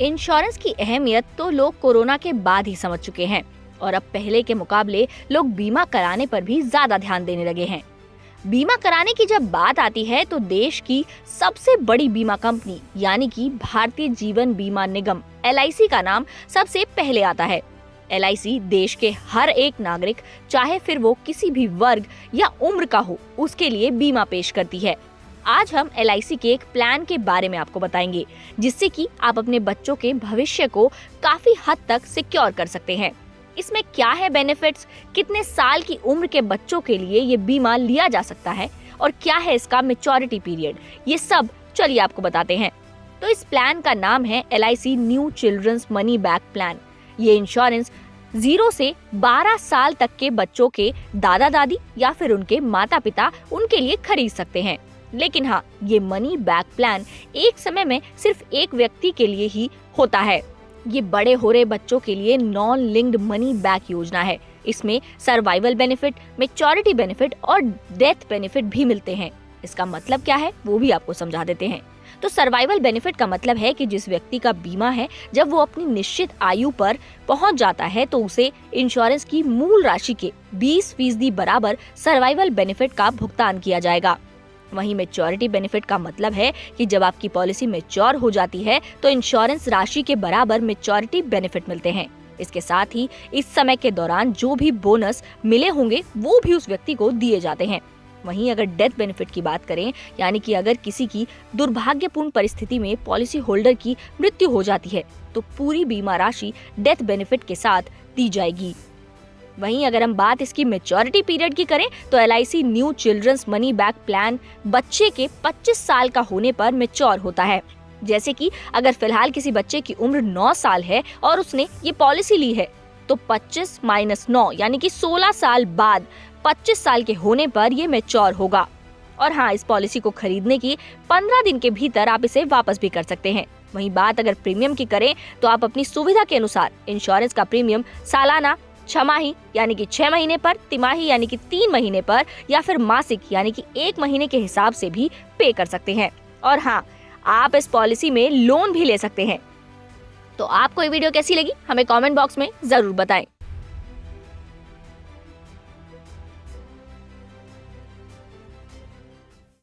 Insurance की अहमियत तो लोग कोरोना के बाद ही समझ चुके हैं और अब पहले के मुकाबले लोग बीमा कराने पर भी ज्यादा ध्यान देने लगे हैं। बीमा कराने की जब बात आती है तो देश की सबसे बड़ी बीमा कंपनी यानी कि भारतीय जीवन बीमा निगम LIC का नाम सबसे पहले आता है। LIC देश के हर एक नागरिक, चाहे फिर वो किसी भी वर्ग या उम्र का हो, उसके लिए बीमा पेश करती है। आज हम LIC के एक प्लान के बारे में आपको बताएंगे, जिससे कि आप अपने बच्चों के भविष्य को काफी हद तक सिक्योर कर सकते हैं। इसमें क्या है बेनिफिट्स, कितने साल की उम्र के बच्चों के लिए ये बीमा लिया जा सकता है और क्या है इसका मैच्योरिटी पीरियड, ये सब चलिए आपको बताते हैं। तो इस प्लान का नाम है LIC new children's money back plan. ये इंश्योरेंस 0 से 12 साल तक के बच्चों के दादा दादी या फिर उनके माता पिता उनके लिए खरीद सकते हैं। लेकिन हाँ, ये मनी बैक प्लान एक समय में सिर्फ एक व्यक्ति के लिए ही होता है। ये बड़े हो रहे बच्चों के लिए नॉन लिंक्ड मनी बैक योजना है। इसमें सर्वाइवल बेनिफिट, मैच्योरिटी बेनिफिट और डेथ बेनिफिट भी मिलते हैं। इसका मतलब क्या है वो भी आपको समझा देते हैं। तो सर्वाइवल बेनिफिट का मतलब है कि जिस व्यक्ति का बीमा है, जब वो अपनी निश्चित आयु पर पहुंच जाता है तो उसे इंश्योरेंस की मूल राशि के 20% बराबर सर्वाइवल बेनिफिट का भुगतान किया जाएगा। वहीं मैच्योरिटी बेनिफिट का मतलब है कि जब आपकी पॉलिसी मैच्योर हो जाती है तो इंश्योरेंस राशि के बराबर मैच्योरिटी बेनिफिट मिलते हैं। इसके साथ ही इस समय के दौरान जो भी बोनस मिले होंगे वो भी उस व्यक्ति को दिए जाते हैं। वहीं अगर डेथ बेनिफिट की बात करें, यानी कि अगर किसी की दुर्भाग्यपूर्ण परिस्थिति में पॉलिसी होल्डर की मृत्यु हो जाती है तो पूरी बीमा राशि डेथ बेनिफिट के साथ दी जाएगी। वहीं अगर हम बात इसकी मैच्योरिटी पीरियड की करें तो LIC new children's money back plan बच्चे के 25 साल का होने पर मैच्योर होता है। जैसे कि अगर फिलहाल किसी बच्चे की उम्र 9 साल है और उसने ये पॉलिसी ली है तो 25 - 9 यानी कि 16 साल बाद 25 साल के होने पर ये मैच्योर होगा। और हाँ, इस पॉलिसी को खरीदने की 15 दिन के भीतर आप इसे वापस भी कर सकते हैं। वहीं बात अगर प्रीमियम की करें तो आप अपनी सुविधा के अनुसार इंश्योरेंस का प्रीमियम सालाना, छमाही यानी कि 6 महीने पर, तिमाही यानी कि 3 महीने पर या फिर मासिक यानी कि 1 महीने के हिसाब से भी पे कर सकते हैं। और हाँ, आप इस पॉलिसी में लोन भी ले सकते हैं। तो आपको ये वीडियो कैसी लगी हमें कमेंट बॉक्स में जरूर बताएं।